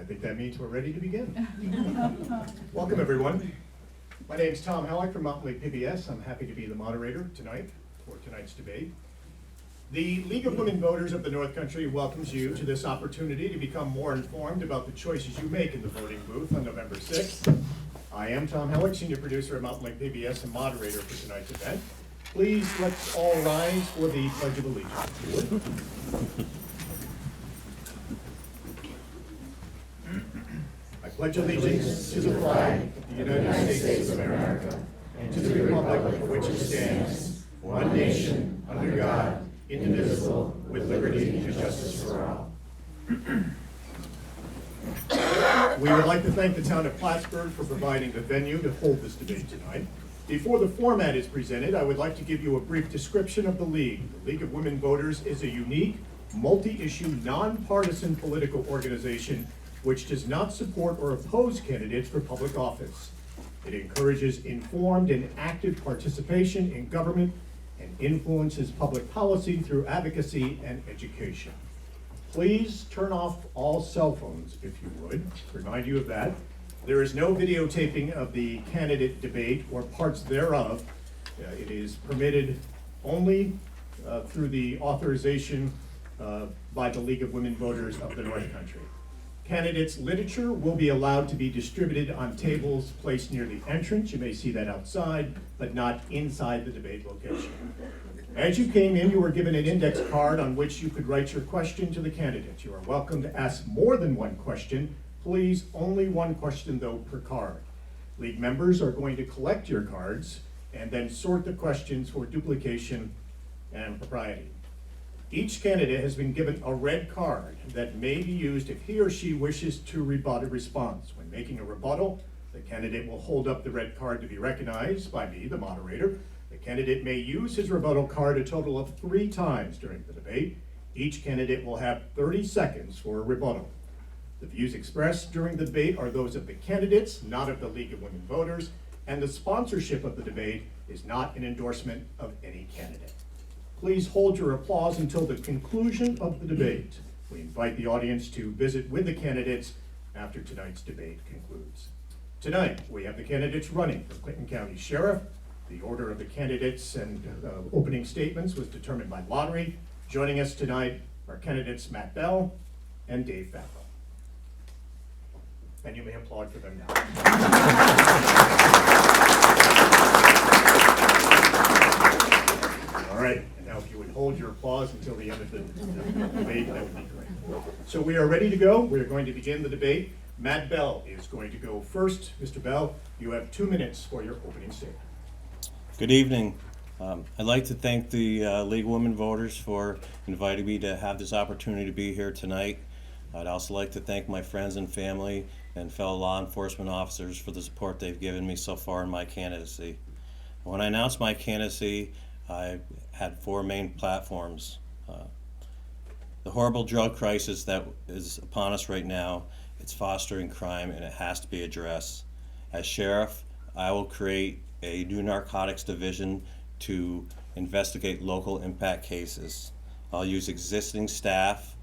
I think that means we're ready to begin. Welcome, everyone. My name is Thom Hallock from Mountain Lake PBS. I'm happy to be the moderator tonight for tonight's debate. The League of Women Voters of the North Country welcomes you to this opportunity to become more informed about the choices you make in the voting booth on November 6th. I am Thom Hallock, senior producer at Mountain Lake PBS and moderator for tonight's event. Please let's all rise for the Pledge of Allegiance. I pledge allegiance to the flag of the United States of America and to the republic for which it stands, one nation, under God, indivisible, with liberty and justice for all. We would like to thank the town of Plattsburgh for providing the venue to hold this debate tonight. Before the format is presented, I would like to give you a brief description of the League. The League of Women Voters is a unique, multi-issue, nonpartisan political organization which does not support or oppose candidates for public office. It encourages informed and active participation in government and influences public policy through advocacy and education. Please turn off all cell phones, if you would, remind you of that. There is no videotaping of the candidate debate or parts thereof. It is permitted only through the authorization by the League of Women Voters of the North Country. Candidates' literature will be allowed to be distributed on tables placed near the entrance. You may see that outside, but not inside the debate location. As you came in, you were given an index card on which you could write your question to the candidates. You are welcome to ask more than one question. Please, only one question though per card. League members are going to collect your cards and then sort the questions for duplication and propriety. Each candidate has been given a red card that may be used if he or she wishes to rebut a response. When making a rebuttal, the candidate will hold up the red card to be recognized by me, the moderator. The candidate may use his rebuttal card a total of 3 times during the debate. Each candidate will have 30 seconds for a rebuttal. The views expressed during the debate are those of the candidates, not of the League of Women Voters, and the sponsorship of the debate is not an endorsement of any candidate. Please hold your applause until the conclusion of the debate. We invite the audience to visit with the candidates after tonight's debate concludes. Tonight, we have the candidates running for Clinton County Sheriff. The order of the candidates and opening statements was determined by lottery. Joining us tonight are candidates Matt Bell and Dave Favro. And you may applaud for them now. All right. Now, if you would hold your applause until the end of the debate, that would be great. So we are ready to go. We are going to begin the debate. Matt Bell is going to go first. Mr. Bell, you have 2 minutes for your opening statement. Good evening. I'd like to thank the League of Women Voters for inviting me to have this opportunity to be here tonight. I'd also like to thank my friends and family and fellow law enforcement officers for the support they've given me so far in my candidacy. When I announced my candidacy, I had 4 main platforms. The horrible drug crisis that is upon us right now, it's fostering crime and it has to be addressed. As sheriff, I will create a new narcotics division to investigate local impact cases. I'll use existing staff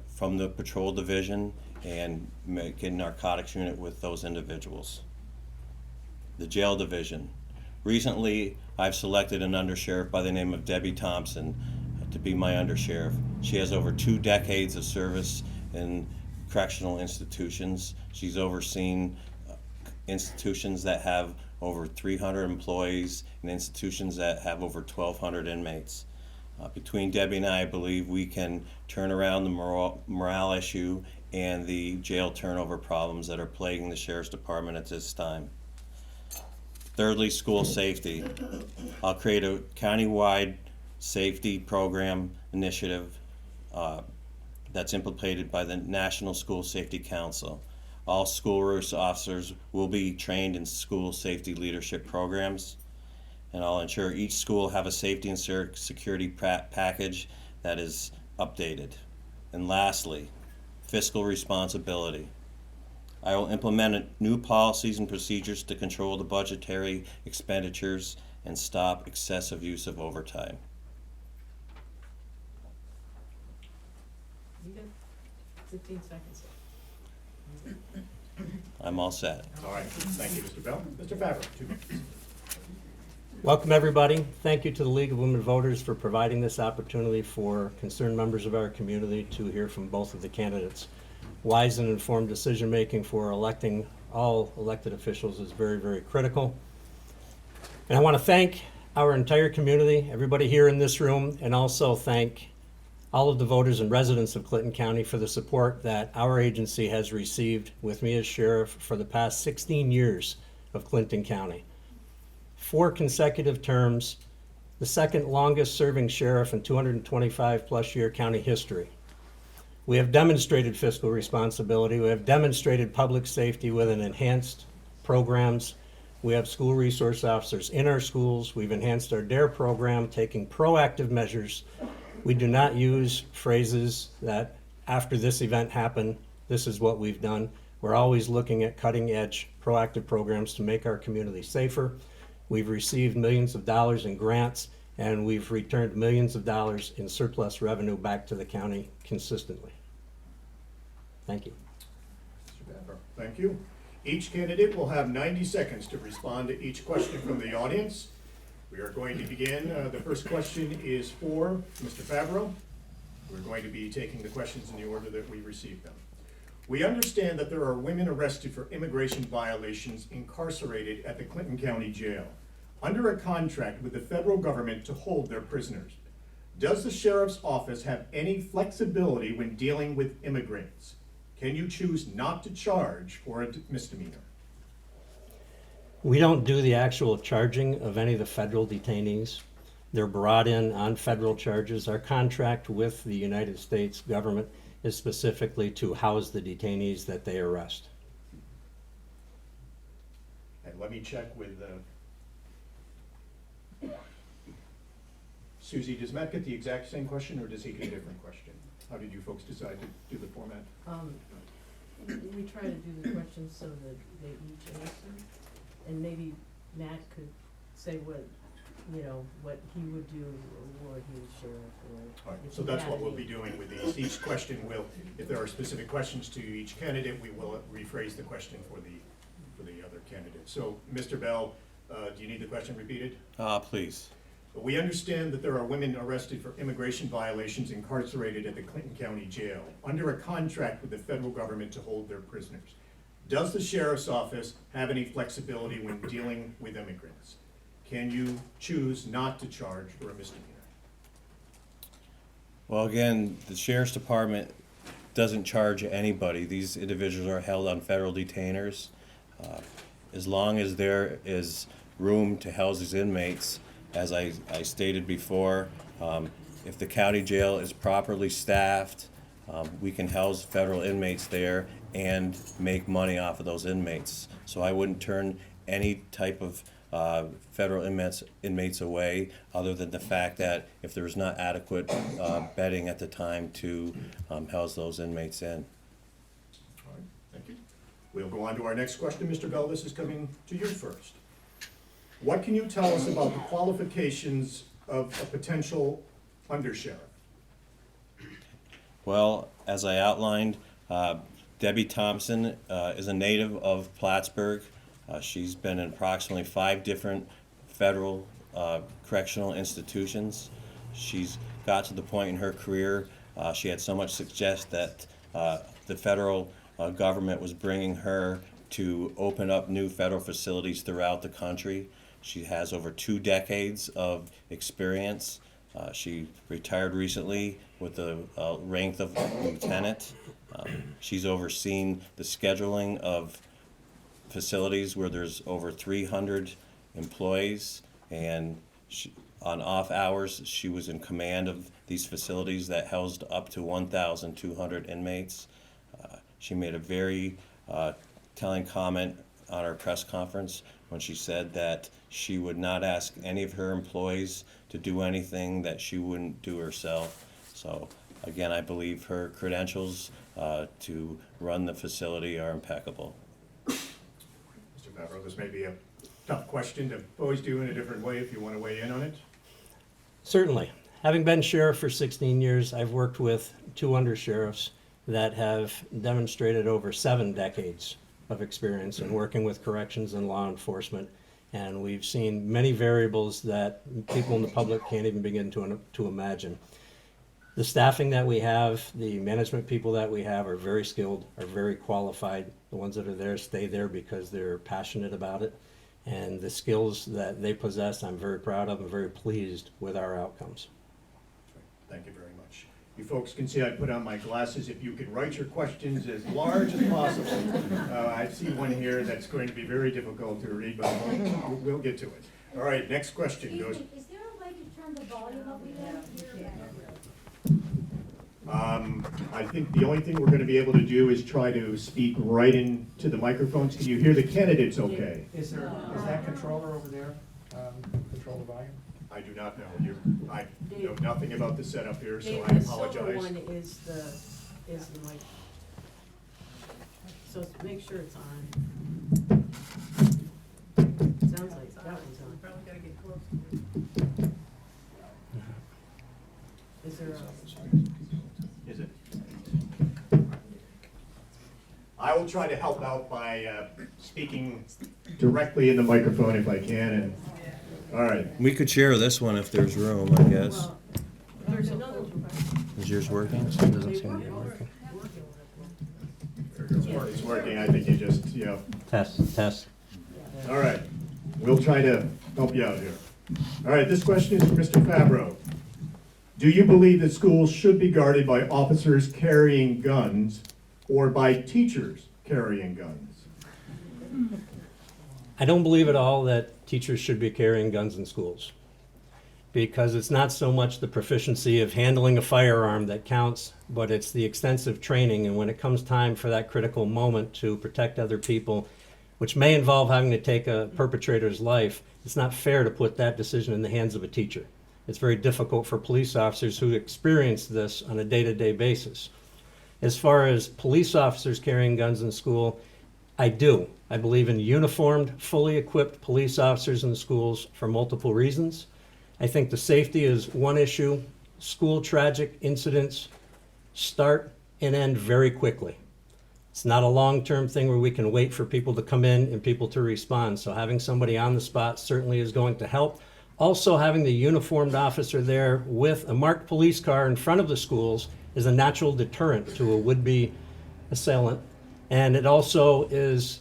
from the patrol division and make a narcotics unit with those individuals. The jail division. Recently, I've selected an undersheriff by the name of Debbie Thompson to be my undersheriff. She has over 2 decades of service in correctional institutions. She's overseen institutions that have over 300 employees and institutions that have over 1,200 inmates. Between Debbie and I believe we can turn around the morale issue and the jail turnover problems that are plaguing the Sheriff's Department at this time. Thirdly, school safety. I'll create a county-wide safety program initiative that's implemented by the National School Safety Council. All school resource officers will be trained in school safety leadership programs, and I'll ensure each school have a safety and security package that is updated. And lastly, fiscal responsibility. I will implement new policies and procedures to control the budgetary expenditures and stop excessive use of overtime. You got 15 seconds. I'm all set. All right, thank you, Mr. Bell. Mr. Favro, 2 minutes. Welcome, everybody. Thank you to the League of Women Voters for providing this opportunity for concerned members of our community to hear from both of the candidates. Wise and informed decision-making for electing all elected officials is very, very critical. And I want to thank our entire community, everybody here in this room, and also thank all of the voters and residents of Clinton County for the support that our agency has received with me as sheriff for the past 16 years of Clinton County. 4 consecutive terms, the second longest serving sheriff in 225-plus year county history. We have demonstrated fiscal responsibility. We have demonstrated public safety with an enhanced programs. We have school resource officers in our schools. We've enhanced our DARE program, taking proactive measures. We do not use phrases that after this event happened, this is what we've done. We're always looking at cutting edge proactive programs to make our community safer. We've received millions of dollars in grants, and we've returned millions of dollars in surplus revenue back to the county consistently. Thank you. Mr. Favro, thank you. Each candidate will have 90 seconds to respond to each question from the audience. We are going to begin. The first question is for Mr. Favro. We're going to be taking the questions in the order that we received them. We understand that there are women arrested for immigration violations incarcerated at the Clinton County Jail under a contract with the federal government to hold their prisoners. Does the sheriff's office have any flexibility when dealing with immigrants? Can you choose not to charge for a misdemeanor? We don't do the actual charging of any of the federal detainees. They're brought in on federal charges. Our contract with the United States government is specifically to house the detainees that they arrest. And let me check with Susie, does Matt get the exact same question, or does he get a different question? How did you folks decide to do the format? We try to do the questions so that they each answer, and maybe Matt could say what he would do or what he would share. All right, so that's what we'll be doing with these. Each question will, if there are specific questions to each candidate, we will rephrase the question for the other candidate. So, Mr. Bell, do you need the question repeated? Please. We understand that there are women arrested for immigration violations incarcerated at the Clinton County Jail under a contract with the federal government to hold their prisoners. Does the sheriff's office have any flexibility when dealing with immigrants? Can you choose not to charge for a misdemeanor? Well, again, the sheriff's department doesn't charge anybody. These individuals are held on federal detainers. As long as there is room to house these inmates, as I stated before, if the county jail is properly staffed, we can house federal inmates there and make money off of those inmates. So I wouldn't turn any type of federal inmates away, other than the fact that if there's not adequate bedding at the time to house those inmates in. All right, thank you. We'll go on to our next question. Mr. Bell, this is coming to you first. What can you tell us about the qualifications of a potential undersheriff? Well, as I outlined, Debbie Thompson is a native of Plattsburgh. She's been in approximately 5 different federal correctional institutions. She's got to the point in her career, she had so much success that the federal government was bringing her to open up new federal facilities throughout the country. She has over 2 decades of experience. She retired recently with the rank of lieutenant. She's overseen the scheduling of facilities where there's over 300 employees, and on off hours she was in command of these facilities that housed up to 1,200 inmates. She made a very telling comment on our press conference when she said that she would not ask any of her employees to do anything that she wouldn't do herself. So again, I believe her credentials to run the facility are impeccable. Mr. Favro, this may be a tough question to always do in a different way if you want to weigh in on it. Certainly. Having been sheriff for 16 years, I've worked with 2 undersheriffs that have demonstrated over 7 decades of experience in working with corrections and law enforcement. And we've seen many variables that people in the public can't even begin to imagine. The staffing that we have, the management people that we have are very skilled, are very qualified. The ones that are there stay there because they're passionate about it. And the skills that they possess, I'm very proud of and very pleased with our outcomes. Thank you very much. You folks can see I put on my glasses. If you can write your questions as large as possible. I see one here that's going to be very difficult to read, but we'll get to it. All right, next question goes. Is there a way to turn the volume up again? I think the only thing we're going to be able to do is try to speak right into the microphones. Can you hear the candidates okay? Is that controller over there, control the volume? I do not know. I know nothing about the setup here, so Dave, I the silver apologize. one is the mic. So make sure it's on. Sounds like that one's on. Probably gotta get close. Is there a? Is it? I will try to help out by speaking directly in the microphone if I can. And all right. We could share this one if there's room, I guess. Well, there's another one. Is yours working? It doesn't seem to be working. It's working. I think you just, Test. All right. We'll try to help you out here. All right. This question is for Mr. Favro. Do you believe that schools should be guarded by officers carrying guns or by teachers carrying guns? I don't believe at all that teachers should be carrying guns in schools, because it's not so much the proficiency of handling a firearm that counts, but it's the extensive training. And when it comes time for that critical moment to protect other people, which may involve having to take a perpetrator's life, it's not fair to put that decision in the hands of a teacher. It's very difficult for police officers who experience this on a day-to-day basis. As far as police officers carrying guns in school, I do. I believe in uniformed, fully equipped police officers in schools for multiple reasons. I think the safety is one issue. School tragic incidents start and end very quickly. It's not a long-term thing where we can wait for people to come in and people to respond. So having somebody on the spot certainly is going to help. Also, having the uniformed officer there with a marked police car in front of the schools is a natural deterrent to a would-be assailant. And it also is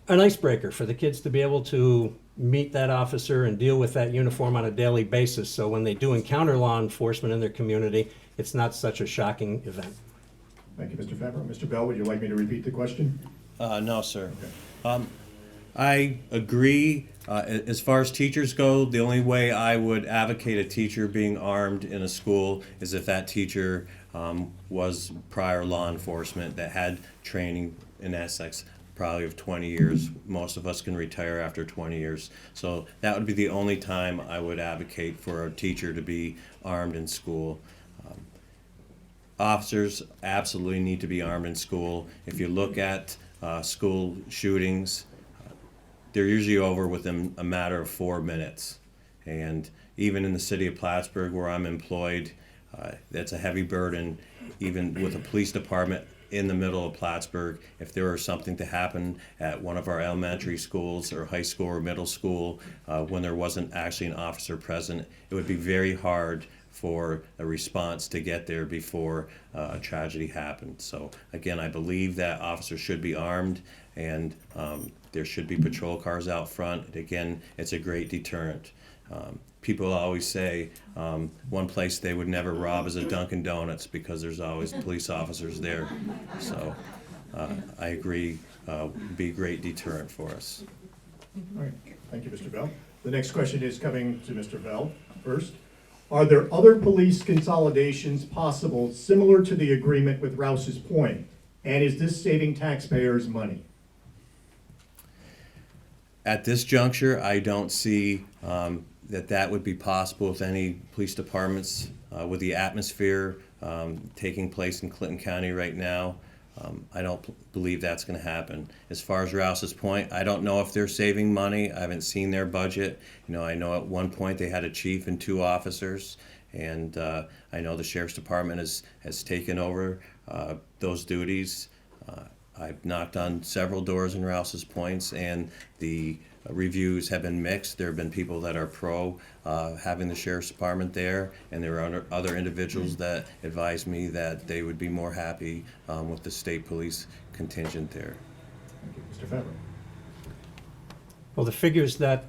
an icebreaker for the kids to be able to meet that officer and deal with that uniform on a daily basis. So when they do encounter law enforcement in their community, it's not such a shocking event. Thank you, Mr. Favro. Mr. Bell, would you like me to repeat the question? No, sir. I agree. As far as teachers go, the only way I would advocate a teacher being armed in a school is if that teacher was prior law enforcement that had training in Essex, probably of 20 years. Most of us can retire after 20 years. So that would be the only time I would advocate for a teacher to be armed in school. Officers absolutely need to be armed in school. If you look at school shootings, they're usually over within a matter of 4 minutes. And even in the city of Plattsburgh, where I'm employed, that's a heavy burden. Even with a police department in the middle of Plattsburgh, if there were something to happen at one of our elementary schools or high school or middle school, when there wasn't actually an officer present, it would be very hard for a response to get there before a tragedy happened. So again, I believe that officers should be armed, and there should be patrol cars out front. Again, it's a great deterrent. People always say one place they would never rob is a Dunkin' Donuts because there's always police officers there. So I agree, would be a great deterrent for us. All right. Thank you, Mr. Bell. The next question is coming to Mr. Bell first. Are there other police consolidations possible similar to the agreement with Rouse's Point? And is this saving taxpayers money? At this juncture, I don't see that would be possible with any police departments. With the atmosphere taking place in Clinton County right now, I don't believe that's going to happen. As far as Rouse's Point, I don't know if they're saving money. I haven't seen their budget. I know at one point they had a chief and 2 officers, And I know the Sheriff's Department has taken over those duties. I've knocked on several doors in Rouse's Points, and the reviews have been mixed. There have been people that are pro having the Sheriff's Department there, and there are other individuals that advise me that they would be more happy with the state police contingent there. Thank you. Mr. Favro. Well, the figures that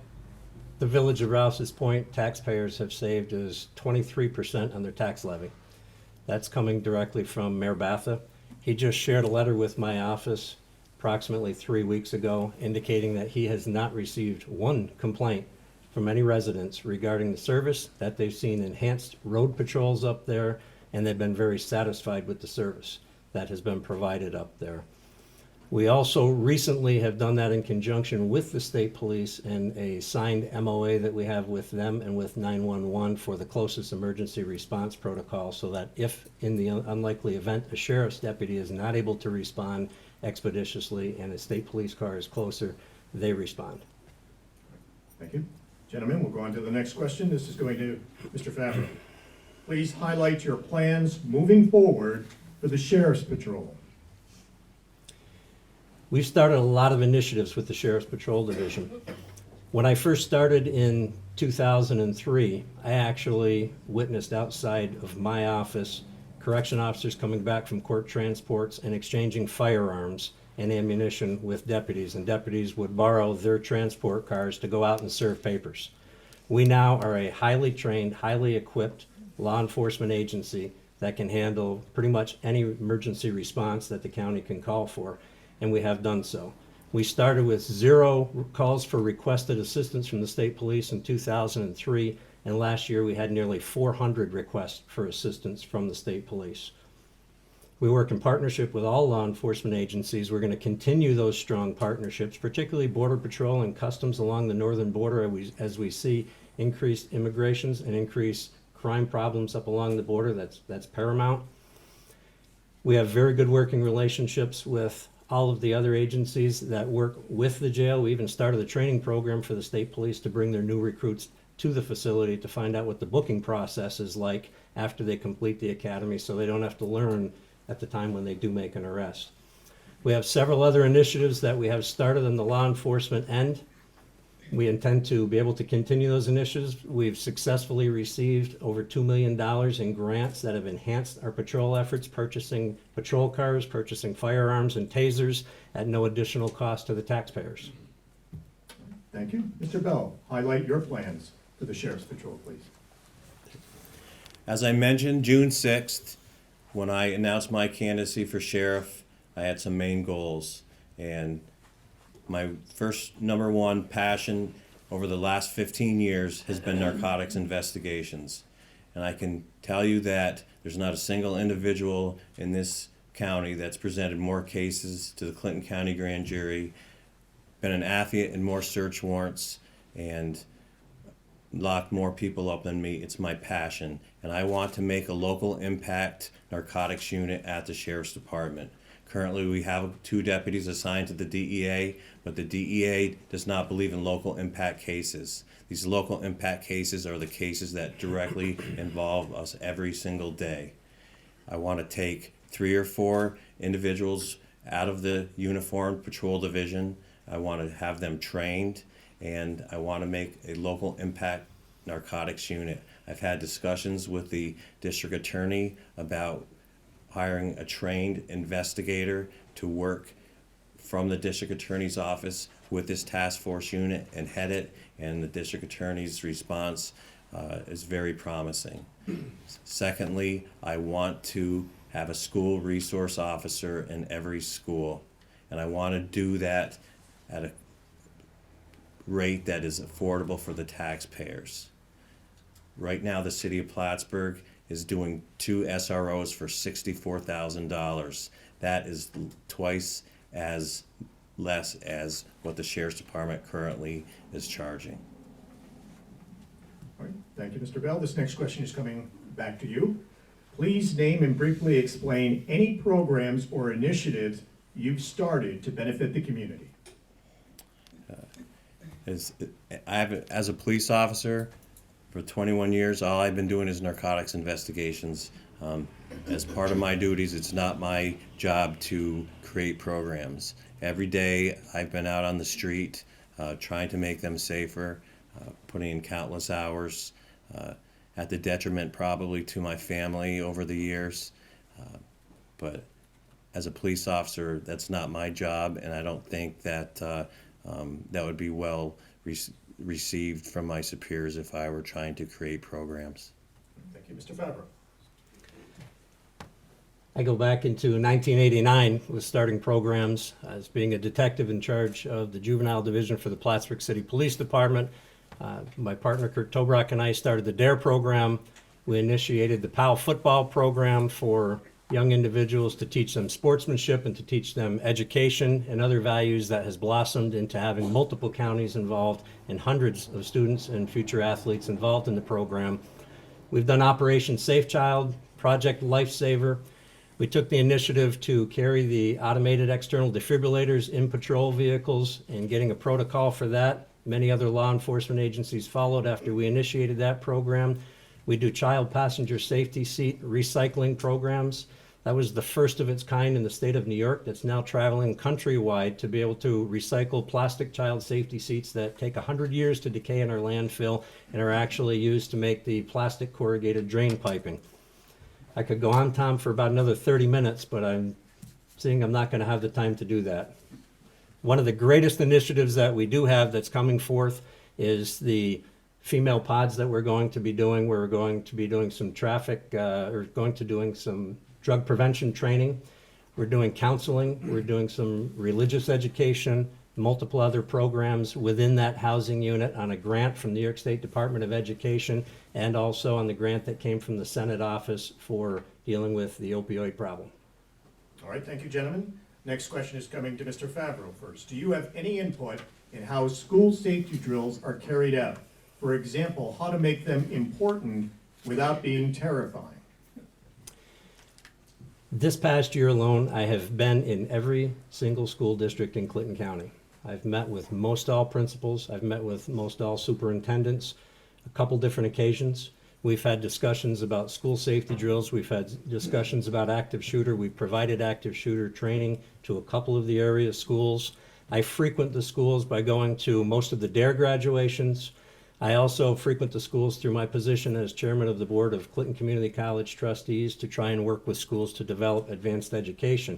the village of Rouse's Point taxpayers have saved is 23% on their tax levy. That's coming directly from Mayor Batha. He just shared a letter with my office approximately 3 weeks ago indicating that he has not received one complaint from any residents regarding the service, that they've seen enhanced road patrols up there, and they've been very satisfied with the service that has been provided up there. We also recently have done that in conjunction with the state police and a signed MOA that we have with them and with 911 for the closest emergency response protocol, so that if in the unlikely event a sheriff's deputy is not able to respond expeditiously and a state police car is closer, they respond. Thank you. Gentlemen, we'll go on to the next question. This is going to Mr. Favro. Please highlight your plans moving forward for the Sheriff's Patrol. We've started a lot of initiatives with the Sheriff's Patrol Division. When I first started in 2003, I actually witnessed outside of my office correction officers coming back from court transports and exchanging firearms and ammunition with deputies, and deputies would borrow their transport cars to go out and serve papers. We now are a highly trained, highly equipped law enforcement agency that can handle pretty much any emergency response that the county can call for, and we have done so. We started with 0 calls for requested assistance from the state police in 2003, and last year we had nearly 400 requests for assistance from the state police. We work in partnership with all law enforcement agencies. We're going to continue those strong partnerships, particularly Border Patrol and Customs along the northern border as we see increased immigrations and increased crime problems up along the border. That's paramount. We have very good working relationships with all of the other agencies that work with the jail. We even started a training program for the state police to bring their new recruits to the facility to find out what the booking process is like after they complete the academy, so they don't have to learn at the time when they do make an arrest. We have several other initiatives that we have started on the law enforcement end. We intend to be able to continue those initiatives. We've successfully received over $2 million in grants that have enhanced our patrol efforts, purchasing patrol cars, purchasing firearms and tasers at no additional cost to the taxpayers. Thank you. Mr. Bell, highlight your plans for the Sheriff's Patrol, please. As I mentioned, June 6th, when I announced my candidacy for sheriff, I had some main goals. And my first number one passion over the last 15 years has been narcotics investigations. And I can tell you that there's not a single individual in this county that's presented more cases to the Clinton County Grand Jury, been an affidavit in more search warrants, and locked more people up than me. It's my passion. And I want to make a local impact narcotics unit at the Sheriff's Department. Currently, we have 2 deputies assigned to the DEA, but the DEA does not believe in local impact cases. These local impact cases are the cases that directly involve us every single day. I want to take 3 or 4 individuals out of the uniformed patrol division. I want to have them trained, and I want to make a local impact narcotics unit. I've had discussions with the district attorney about hiring a trained investigator to work from the district attorney's office with this task force unit and head it, and the district attorney's response is very promising. Secondly, I want to have a school resource officer in every school, and I want to do that at a rate that is affordable for the taxpayers. Right now, the city of Plattsburgh is doing 2 SROs for $64,000. That is twice as less as what the Sheriff's Department currently is charging. All right. Thank you, Mr. Bell. This next question is coming back to you. Please name and briefly explain any programs or initiatives you've started to benefit the community. As a police officer, For 21 years, all I've been doing is narcotics investigations. As part of my duties, it's not my job to create programs. Every day I've been out on the street trying to make them safer, putting in countless hours, at the detriment probably to my family over the years. But as a police officer, that's not my job, and I don't think that that would be well received from my superiors if I were trying to create programs. Thank you, Mr. Favro. I go back into 1989 with starting programs as being a detective in charge of the juvenile division for the Plattsburgh City Police Department. My partner Kurt Tobrock and I started the DARE program. We initiated the POW football program for young individuals to teach them sportsmanship and to teach them education and other values that has blossomed into having multiple counties involved and hundreds of students and future athletes involved in the program. We've done Operation Safe Child, Project Lifesaver. We took the initiative to carry the automated external defibrillators in patrol vehicles and getting a protocol for that. Many other law enforcement agencies followed after we initiated that program. We do child passenger safety seat recycling programs. That was the first of its kind in the state of New York that's now traveling countrywide to be able to recycle plastic child safety seats that take 100 years to decay in our landfill and are actually used to make the plastic corrugated drain piping. I could go on, Tom, for about another 30 minutes, but I'm seeing I'm not going to have the time to do that. One of the greatest initiatives that we do have that's coming forth is the female pods that we're going to be doing. We're going to be doing some doing some drug prevention training. We're doing counseling. We're doing some religious education, multiple other programs within that housing unit on a grant from the New York State Department of Education and also on the grant that came from the Senate office for dealing with the opioid problem. All right, thank you, gentlemen. Next question is coming to Mr. Favro first. Do you have any input in how school safety drills are carried out? For example, how to make them important without being terrifying? This past year alone, I have been in every single school district in Clinton County. I've met with most all principals. I've met with most all superintendents, a couple different occasions. We've had discussions about school safety drills. We've had discussions about active shooter. We've provided active shooter training to a couple of the area schools. I frequent the schools by going to most of the DARE graduations. I also frequent the schools through my position as chairman of the board of Clinton Community College trustees to try and work with schools to develop advanced education.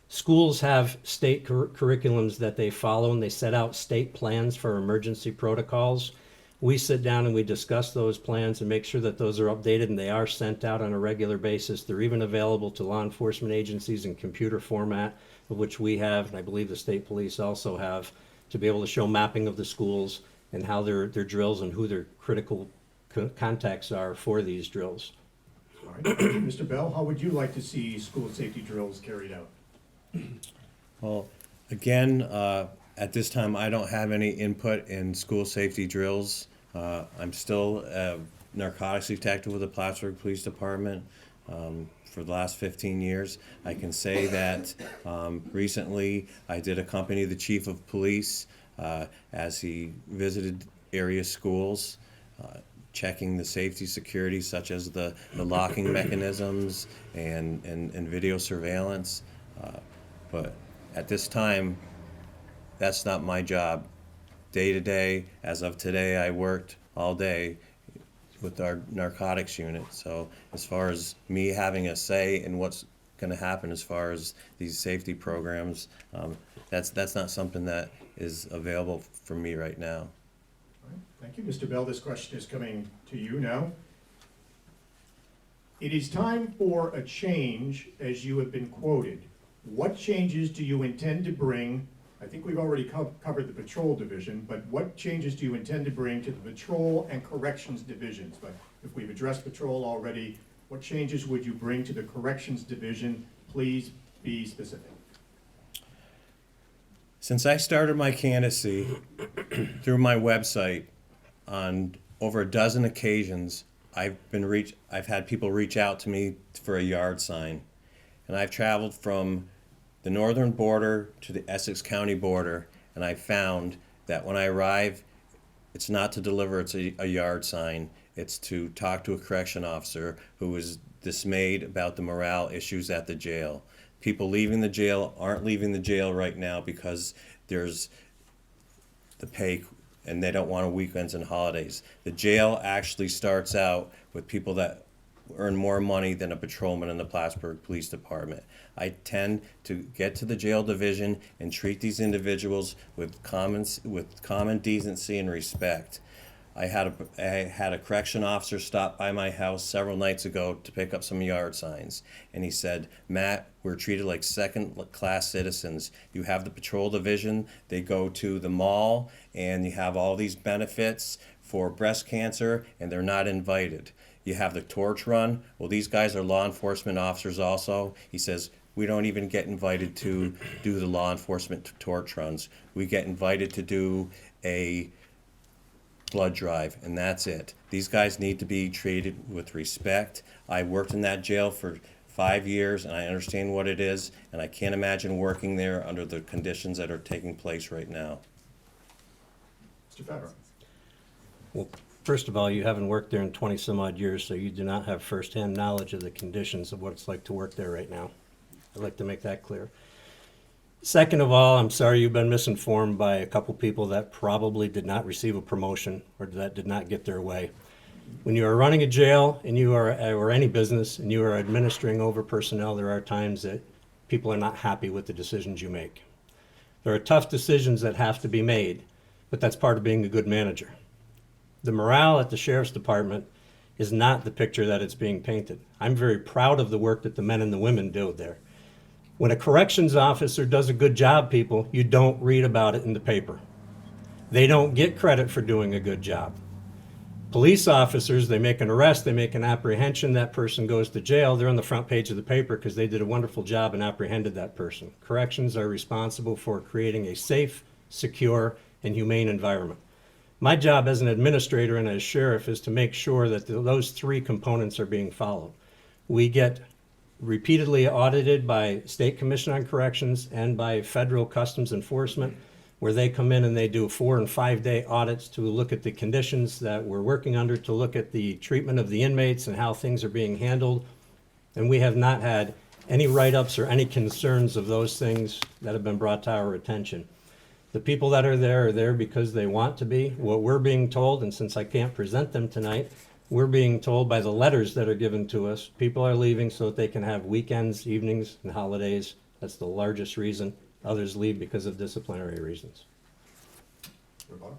Schools have state curriculums that they follow, and they set out state plans for emergency protocols. We sit down and we discuss those plans and make sure that those are updated and they are sent out on a regular basis. They're even available to law enforcement agencies in computer format, of which we have, and I believe the state police also have, to be able to show mapping of the schools and how their drills and who their critical contacts are for these drills. All right, Mr. Bell, how would you like to see school safety drills carried out? Well, again, at this time, I don't have any input in school safety drills. I'm still a narcotics detective with the Plattsburgh Police Department for the last 15 years. I can say that recently I did accompany the chief of police as he visited area schools, checking the safety security such as the locking mechanisms and video surveillance. But at this time, that's not my job. Day to day, as of today, I worked all day with our narcotics unit. So as far as me having a say in what's going to happen as far as these safety programs, that's not something that is available for me right now. All right, thank you, Mr. Bell. This question is coming to you now. It is time for a change, as you have been quoted. What changes do you intend to bring? I think we've already covered the patrol division, but what changes do you intend to bring to the patrol and corrections divisions? But if we've addressed patrol already, what changes would you bring to the corrections division? Please be specific. Since I started my candidacy through my website on over a dozen occasions, I've had people reach out to me for a yard sign. And I've traveled from the northern border to the Essex County border, and I found that when I arrive it's not to deliver a yard sign. It's to talk to a correction officer who is dismayed about the morale issues at the jail. People leaving the jail aren't leaving the jail right now because there's the pay and they don't want weekends and holidays. The jail actually starts out with people that earn more money than a patrolman in the Plattsburgh Police Department. I tend to get to the jail division and treat these individuals with common decency and respect. I had a correction officer stop by my house several nights ago to pick up some yard signs, and he said, "Matt, we're treated like second-class citizens. You have the patrol division, they go to the mall, and you have all these benefits for breast cancer, and they're not invited. You have the torch run. Well, these guys are law enforcement officers also." He says, "We don't even get invited to do the law enforcement torch runs. We get invited to do a blood drive, and that's it. These guys need to be treated with respect." I worked in that jail for 5 years, and I understand what it is, and I can't imagine working there under the conditions that are taking place right now. Mr. Favro. Well, first of all, you haven't worked there in 20 some odd years, so you do not have firsthand knowledge of the conditions of what it's like to work there right now. I'd like to make that clear. Second of all, I'm sorry you've been misinformed by a couple people that probably did not receive a promotion or that did not get their way. When you are running a jail and you are, or any business, and you are administering over personnel, there are times that people are not happy with the decisions you make. There are tough decisions that have to be made, but that's part of being a good manager. The morale at the Sheriff's Department is not the picture that it's being painted. I'm very proud of the work that the men and the women do there. When a corrections officer does a good job, people, you don't read about it in the paper. They don't get credit for doing a good job. Police officers, they make an arrest, they make an apprehension, that person goes to jail, they're on the front page of the paper because they did a wonderful job and apprehended that person. Corrections are responsible for creating a safe, secure, and humane environment. My job as an administrator and as sheriff is to make sure that those three components are being followed. We get repeatedly audited by State Commission on Corrections and by Federal Customs Enforcement, where they come in and they do 4 and 5 day audits to look at the conditions that we're working under, to look at the treatment of the inmates and how things are being handled. And we have not had any write-ups or any concerns of those things that have been brought to our attention. The people that are there because they want to be. What we're being told, and since I can't present them tonight, we're being told by the letters that are given to us, people are leaving so that they can have weekends, evenings, and holidays. That's the largest reason. Others leave because of disciplinary reasons. Mr. Bell.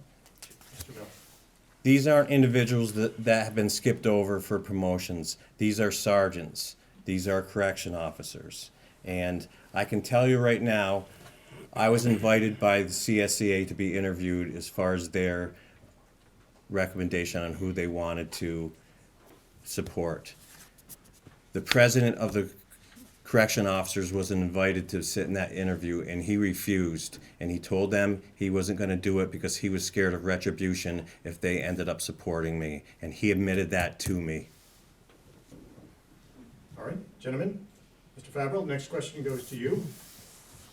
These aren't individuals that have been skipped over for promotions. These are sergeants. These are correction officers. And I can tell you right now, I was invited by the CSCA to be interviewed as far as their recommendation on who they wanted to support. The president of the correction officers was invited to sit in that interview, and he refused, and he told them he wasn't going to do it because he was scared of retribution if they ended up supporting me, and he admitted that to me. All right, gentlemen. Mr. Favreau, next question goes to you.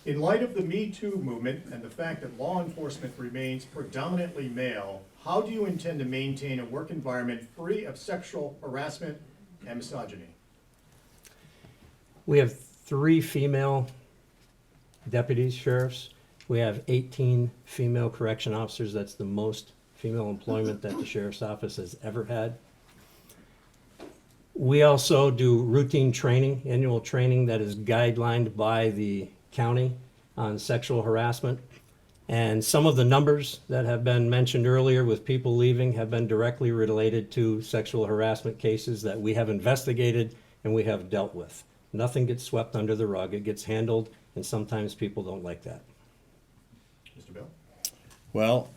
In light of the Me Too movement and the fact that law enforcement remains predominantly male, how do you intend to maintain a work environment free of sexual harassment and misogyny? We have 3 female deputies, sheriffs. We have 18 female correction officers. That's the most female employment that the sheriff's office has ever had. We also do routine training, annual training that is guidelined by the county on sexual harassment. And some of the numbers that have been mentioned earlier with people leaving have been directly related to sexual harassment cases that we have investigated and we have dealt with. Nothing gets swept under the rug. It gets handled, and sometimes people don't like that. Mr. Bell? Well,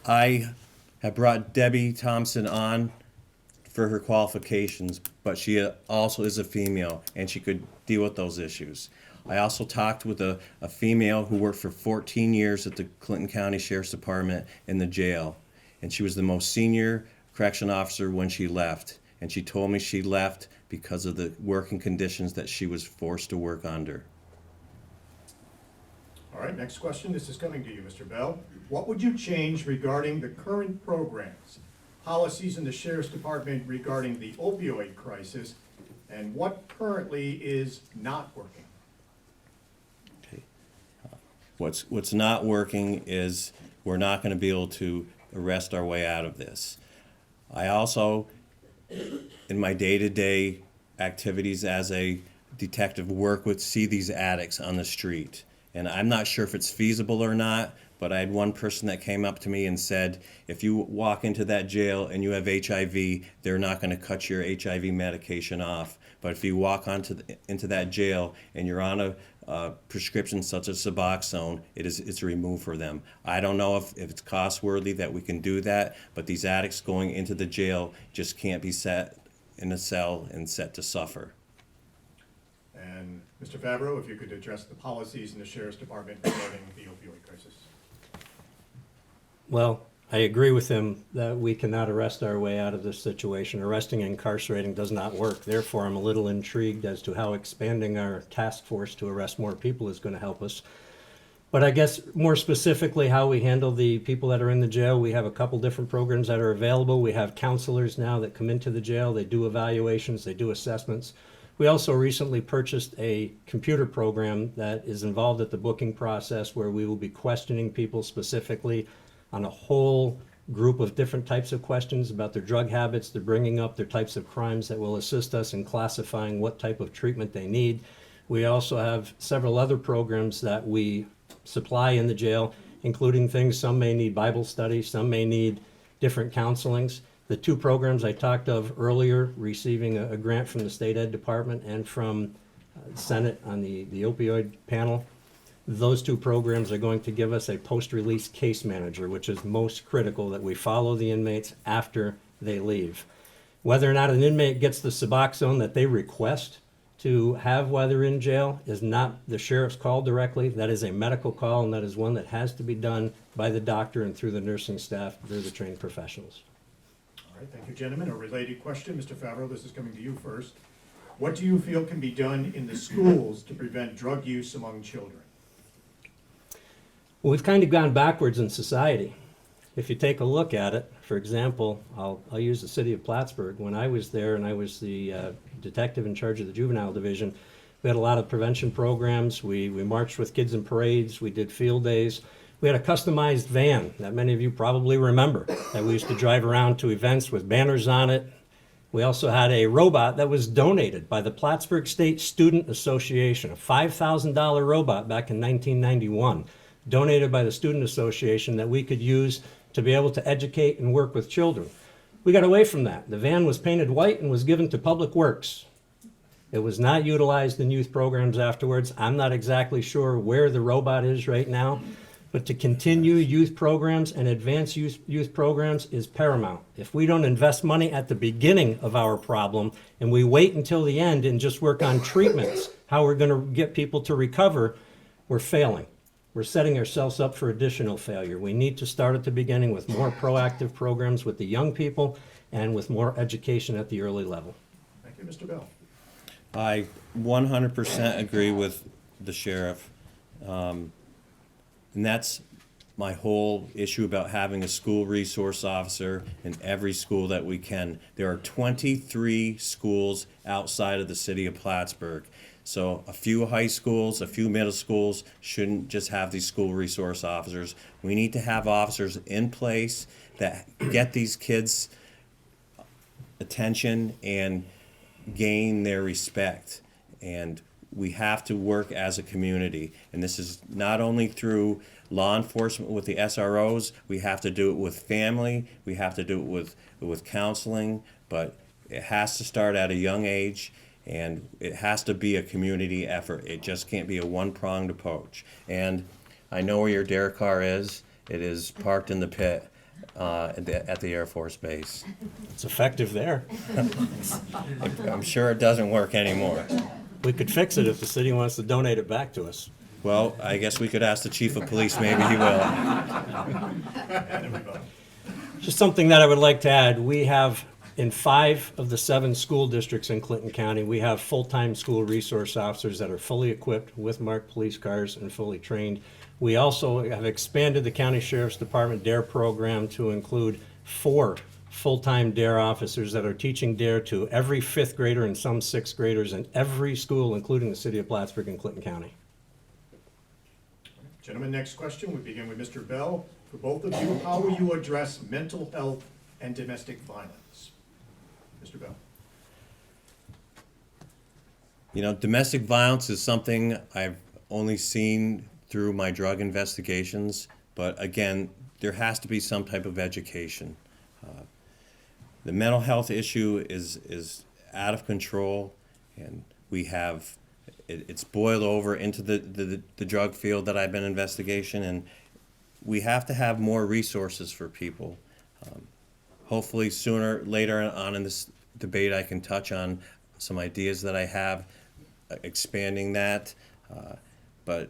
I have brought Debbie Thompson on for her qualifications, but she also is a female, and she could deal with those issues. I also talked with a female who worked for 14 years at the Clinton County Sheriff's Department in the jail, and she was the most senior correction officer when she left, and she told me she left because of the working conditions that she was forced to work under. All right, next question. This is coming to you, Mr. Bell. What would you change regarding the current programs, policies in the Sheriff's Department regarding the opioid crisis, and what currently is not working? Okay. What's not working is we're not going to be able to arrest our way out of this. I also, in my day-to-day activities as a detective, see these addicts on the street. And I'm not sure if it's feasible or not, but I had one person that came up to me and said, if you walk into that jail and you have HIV, they're not going to cut your HIV medication off. But if you walk into that jail and you're on a prescription such as Suboxone, it's removed for them. I don't know if it's cost worthy that we can do that, but these addicts going into the jail just can't be set in a cell and set to suffer. And Mr. Favro, if you could address the policies in the Sheriff's Department regarding the opioid crisis. Well, I agree with him that we cannot arrest our way out of this situation. Arresting and incarcerating does not work. Therefore, I'm a little intrigued as to how expanding our task force to arrest more people is going to help us. But I guess more specifically how we handle the people that are in the jail, we have a couple different programs that are available. We have counselors now that come into the jail. They do evaluations, they do assessments. We also recently purchased a computer program that is involved at the booking process where we will be questioning people specifically on a whole group of different types of questions about their drug habits, their bringing up, their types of crimes that will assist us in classifying what type of treatment they need. We also have several other programs that we supply in the jail, including things, some may need Bible study, some may need different counselings. The two programs I talked of earlier, receiving a grant from the State Ed Department and from Senate on the opioid panel, those two programs are going to give us a post-release case manager, which is most critical that we follow the inmates after they leave. Whether or not an inmate gets the Suboxone that they request to have while they're in jail is not the sheriff's call directly. That is a medical call, and that is one that has to be done by the doctor and through the nursing staff, through the trained professionals. All right, thank you, gentlemen. A related question, Mr. Favro, this is coming to you first. What do you feel can be done in the schools to prevent drug use among children? Well, we've kind of gone backwards in society. If you take a look at it, for example, I'll use the city of Plattsburgh. When I was there and I was the detective in charge of the juvenile division, we had a lot of prevention programs. We marched with kids in parades. We did field days. We had a customized van that many of you probably remember that we used to drive around to events with banners on it. We also had a robot that was donated by the Plattsburgh State Student Association, a $5,000 robot back in 1991. Donated by the Student Association that we could use to be able to educate and work with children. We got away from that. The van was painted white and was given to Public Works. It was not utilized in youth programs afterwards. I'm not exactly sure where the robot is right now, but to continue youth programs and advance youth programs is paramount. If we don't invest money at the beginning of our problem and we wait until the end and just work on treatments, how we're going to get people to recover, we're failing. We're setting ourselves up for additional failure. We need to start at the beginning with more proactive programs with the young people and with more education at the early level. Thank you, Mr. Bell. I 100% agree with the sheriff. And that's my whole issue about having a school resource officer in every school that we can. There are 23 schools outside of the city of Plattsburgh. So a few high schools, a few middle schools shouldn't just have these school resource officers. We need to have officers in place that get these kids' attention and gain their respect. And we have to work as a community. And this is not only through law enforcement with the SROs, we have to do it with family, we have to do it with counseling, but it has to start at a young age. And it has to be a community effort. It just can't be a one-pronged approach. And I know where your dare car is. It is parked in the pit at the Air Force Base. It's effective there. I'm sure it doesn't work anymore. We could fix it if the city wants to donate it back to us. Well, I guess we could ask the chief of police. Maybe he will. Just something that I would like to add. We have in 5 of the 7 school districts in Clinton County, we have full-time school resource officers that are fully equipped with marked police cars and fully trained. We also have expanded the County Sheriff's Department DARE program to include 4 full-time DARE officers that are teaching DARE to every 5th grader and some 6th graders in every school, including the city of Plattsburgh and Clinton County. Gentlemen, next question. We begin with Mr. Bell. For both of you, how will you address mental health and domestic violence? Mr. Bell. You know, domestic violence is something I've only seen through my drug investigations, but again, there has to be some type of education. The mental health issue is out of control, and we have, it's boiled over into the drug field that I've been investigation, and we have to have more resources for people. Hopefully sooner, later on in this debate, I can touch on some ideas that I have, expanding that, but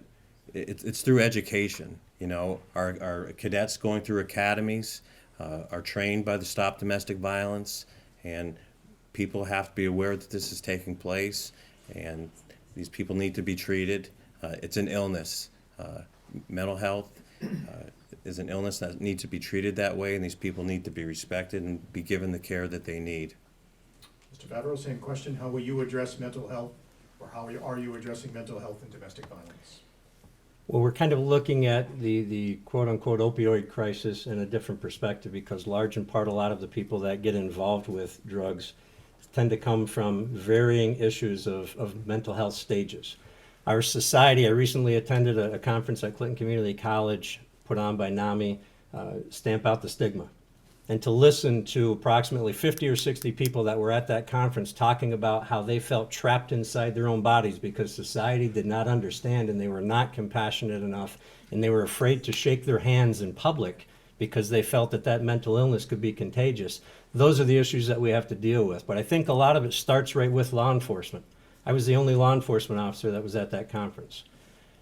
it's through education. You know, our cadets going through academies are trained by the Stop Domestic Violence, and people have to be aware that this is taking place, and these people need to be treated. It's an illness. Mental health is an illness that needs to be treated that way, and these people need to be respected and be given the care that they need. Mr. Favro, same question. How will you address mental health, or how are you addressing mental health and domestic violence? Well, we're kind of looking at the quote-unquote opioid crisis in a different perspective, because large in part a lot of the people that get involved with drugs tend to come from varying issues of mental health stages. Our society, I recently attended a conference at Clinton Community College put on by NAMI, Stamp Out the Stigma. And to listen to approximately 50 or 60 people that were at that conference talking about how they felt trapped inside their own bodies because society did not understand, and they were not compassionate enough, and they were afraid to shake their hands in public because they felt that that mental illness could be contagious. Those are the issues that we have to deal with. But I think a lot of it starts right with law enforcement. I was the only law enforcement officer that was at that conference.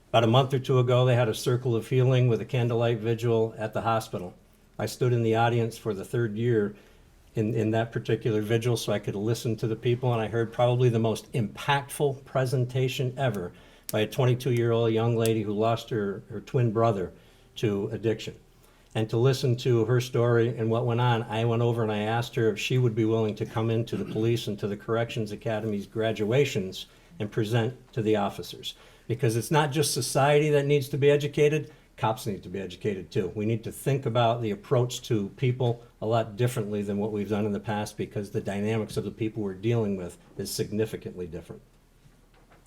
About a month or two ago, they had a Circle of Healing with a candlelight vigil at the hospital. I stood in the audience for the 3rd year in that particular vigil so I could listen to the people, and I heard probably the most impactful presentation ever by a 22-year-old young lady who lost her twin brother to addiction. And to listen to her story and what went on, I went over and I asked her if she would be willing to come into the police and to the Corrections Academy's graduations and present to the officers. Because it's not just society that needs to be educated, cops need to be educated too. We need to think about the approach to people a lot differently than what we've done in the past, because the dynamics of the people we're dealing with is significantly different.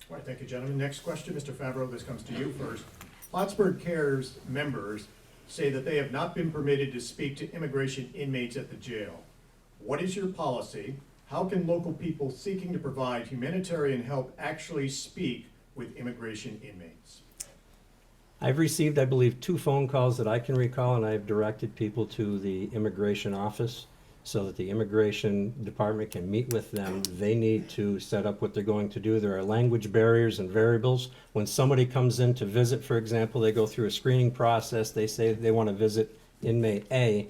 All right, thank you, gentlemen. Next question, Mr. Favro, this comes to you first. Plattsburgh Cares members say that they have not been permitted to speak to immigration inmates at the jail. What is your policy? How can local people seeking to provide humanitarian help actually speak with immigration inmates? I've received, I believe, 2 phone calls that I can recall, and I've directed people to the immigration office so that the immigration department can meet with them. They need to set up what they're going to do. There are language barriers and variables. When somebody comes in to visit, for example, they go through a screening process. They say they want to visit inmate A.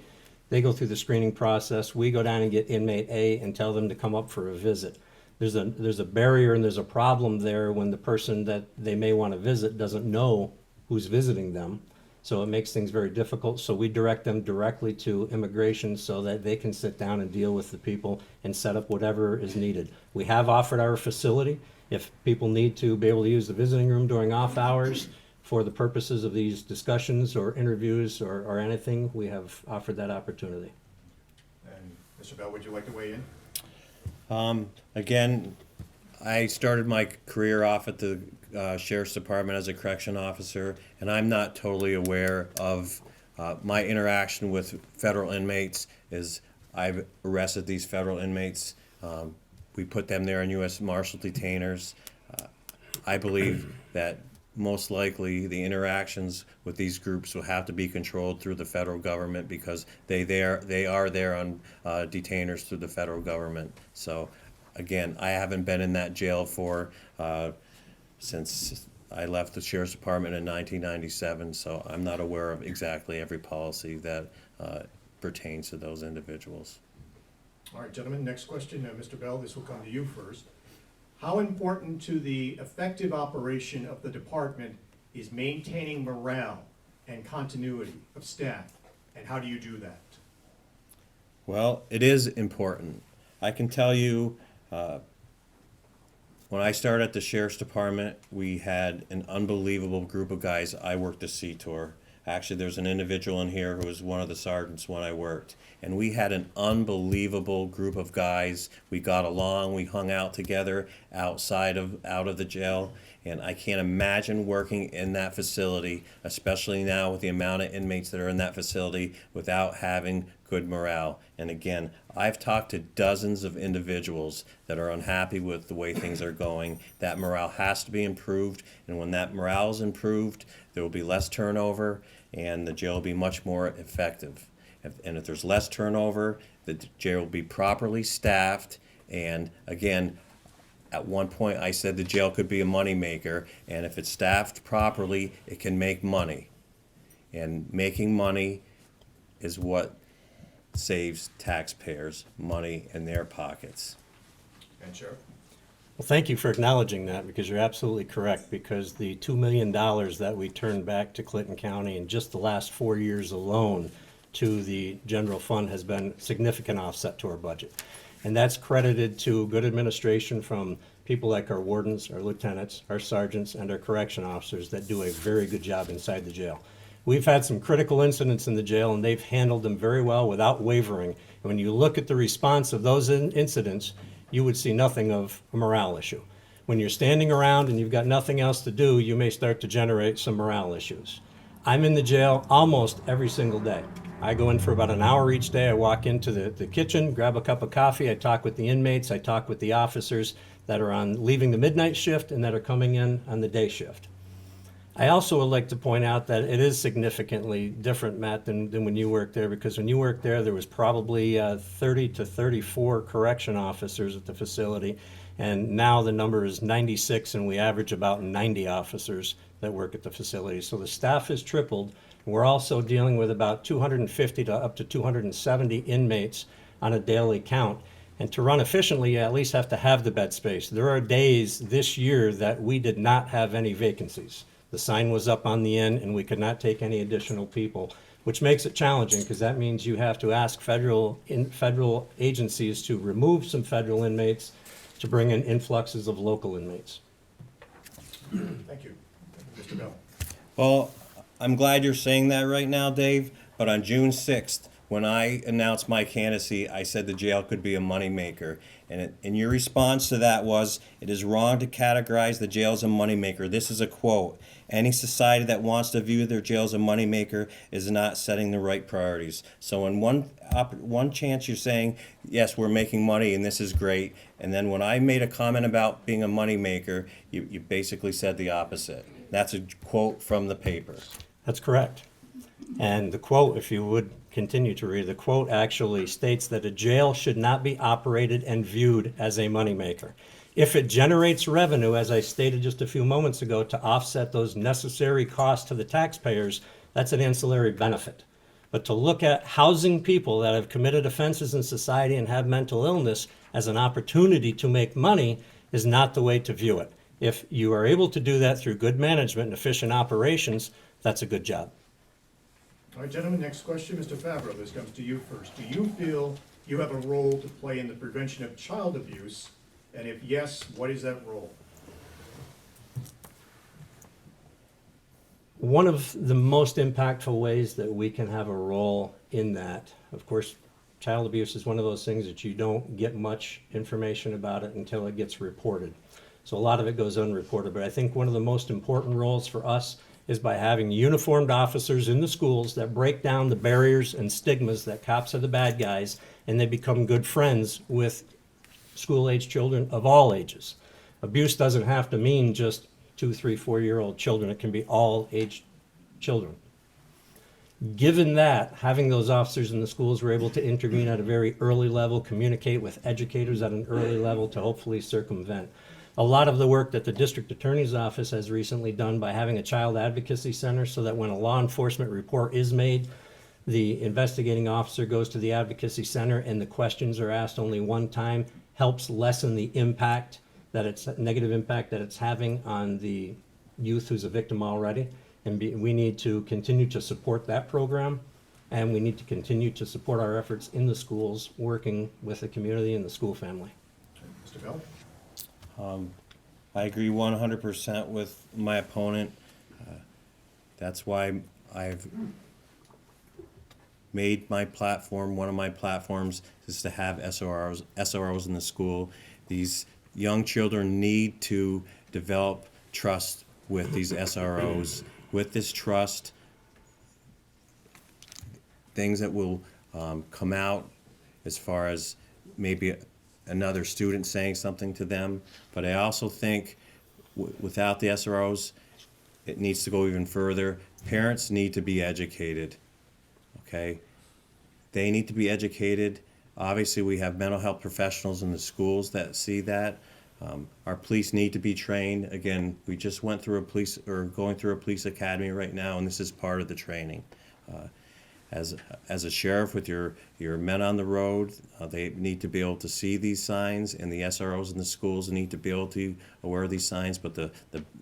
They go through the screening process. We go down and get inmate A and tell them to come up for a visit. There's a barrier and there's a problem there when the person that they may want to visit doesn't know who's visiting them. So it makes things very difficult. So we direct them directly to immigration so that they can sit down and deal with the people and set up whatever is needed. We have offered our facility. If people need to be able to use the visiting room during off hours for the purposes of these discussions or interviews or anything, we have offered that opportunity. And Mr. Bell, would you like to weigh in? Again, I started my career off at the Sheriff's Department as a correction officer, and I'm not totally aware of my interaction with federal inmates. Is I've arrested these federal inmates. We put them there in U.S. Marshal detainers. I believe that most likely the interactions with these groups will have to be controlled through the federal government, because they are there on detainers through the federal government. So again, I haven't been in that jail since I left the Sheriff's Department in 1997, so I'm not aware of exactly every policy that pertains to those individuals. All right, gentlemen, next question. Mr. Bell, this will come to you first. How important to the effective operation of the department is maintaining morale and continuity of staff. And how do you do that? Well, it is important. I can tell you, when I started at the Sheriff's Department, we had an unbelievable group of guys. I worked the C-Tour. Actually, there's an individual in here who was one of the sergeants when I worked. And we had an unbelievable group of guys. We got along, we hung out together out of the jail. And I can't imagine working in that facility, especially now with the amount of inmates that are in that facility, without having good morale. And again, I've talked to dozens of individuals that are unhappy with the way things are going. That morale has to be improved, and when that morale is improved, there will be less turnover, and the jail will be much more effective. And if there's less turnover, the jail will be properly staffed, and again, at one point I said the jail could be a moneymaker, and if it's staffed properly, it can make money. And making money is what saves taxpayers money in their pockets. And Sheriff? Well, thank you for acknowledging that, because you're absolutely correct, because the $2 million that we turned back to Clinton County in just the last 4 years alone to the general fund has been significant offset to our budget. And that's credited to good administration from people like our wardens, our lieutenants, our sergeants, and our correction officers that do a very good job inside the jail. We've had some critical incidents in the jail, and they've handled them very well without wavering. And when you look at the response of those incidents, you would see nothing of a morale issue. When you're standing around and you've got nothing else to do, you may start to generate some morale issues. I'm in the jail almost every single day. I go in for about an hour each day. I walk into the kitchen, grab a cup of coffee. I talk with the inmates. I talk with the officers that are on leaving the midnight shift and that are coming in on the day shift. I also would like to point out that it is significantly different, Matt, than when you worked there, because when you worked there was probably 30 to 34 correction officers at the facility, and now the number is 96, and we average about 90 officers that work at the facility. So the staff has tripled. We're also dealing with about 250 to up to 270 inmates on a daily count. And to run efficiently, you at least have to have the bed space. There are days this year that we did not have any vacancies. The sign was up on the inn, and we could not take any additional people, which makes it challenging, because that means you have to ask federal agencies to remove some federal inmates to bring in influxes of local inmates. Thank you. Mr. Bell? Well, I'm glad you're saying that right now, Dave, but on June 6th, when I announced my candidacy, I said the jail could be a moneymaker. And your response to that was, it is wrong to categorize the jail as a moneymaker. This is a quote. Any society that wants to view their jail as a moneymaker is not setting the right priorities. So in one chance you're saying, yes, we're making money and this is great. And then when I made a comment about being a moneymaker, you basically said the opposite. That's a quote from the paper. That's correct. And the quote, if you would continue to read, the quote actually states that a jail should not be operated and viewed as a moneymaker. If it generates revenue, as I stated just a few moments ago, to offset those necessary costs to the taxpayers, that's an ancillary benefit. But to look at housing people that have committed offenses in society and have mental illness as an opportunity to make money is not the way to view it. If you are able to do that through good management and efficient operations, that's a good job. All right, gentlemen, next question. Mr. Favro, this comes to you first. Do you feel you have a role to play in the prevention of child abuse? And if yes, what is that role? One of the most impactful ways that we can have a role in that, of course, child abuse is one of those things that you don't get much information about it until it gets reported. So a lot of it goes unreported, but I think one of the most important roles for us is by having uniformed officers in the schools that break down the barriers and stigmas that cops are the bad guys, and they become good friends with school-age children of all ages. Abuse doesn't have to mean just 2, 3, 4-year-old children. It can be all age children. Given that, having those officers in the schools were able to intervene at a very early level, communicate with educators at an early level to hopefully circumvent. A lot of the work that the district attorney's office has recently done by having a child advocacy center, so that when a law enforcement report is made, the investigating officer goes to the advocacy center and the questions are asked only one time, helps lessen the impact that negative impact that it's having on the youth who's a victim already, and we need to continue to support that program, and we need to continue to support our efforts in the schools, working with the community and the school family. Mr. Bell? I agree 100% with my opponent. That's why I've made my platform, one of my platforms is to have SROs in the school. These young children need to develop trust with these SROs. With this trust, things that will come out as far as maybe another student saying something to them. But I also think without the SROs, it needs to go even further. Parents need to be educated, okay? They need to be educated. Obviously, we have mental health professionals in the schools that see that. Our police need to be trained. Again, we just went through going through a police academy right now, and this is part of the training. As a sheriff with your men on the road, they need to be able to see these signs, and the SROs in the schools need to be able to aware of these signs. But the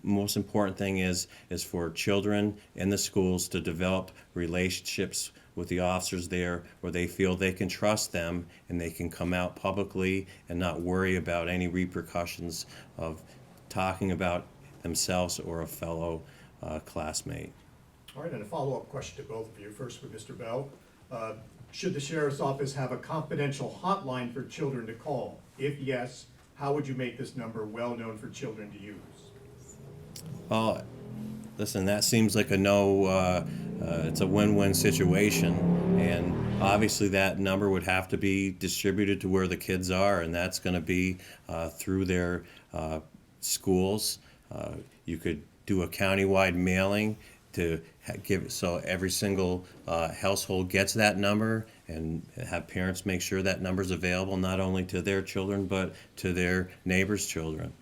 most important thing is for children in the schools to develop relationships with the officers there where they feel they can trust them and they can come out publicly and not worry about any repercussions of talking about themselves or a fellow classmate. All right, and a follow-up question to both of you. First with Mr. Bell. Should the sheriff's office have a confidential hotline for children to call? If yes, how would you make this number well-known for children to use? Well, listen, that seems like a no, it's a win-win situation. And obviously that number would have to be distributed to where the kids are, and that's going to be through their schools. You could do a countywide mailing to give so every single household gets that number, and have parents make sure that number's available not only to their children but to their neighbors' children.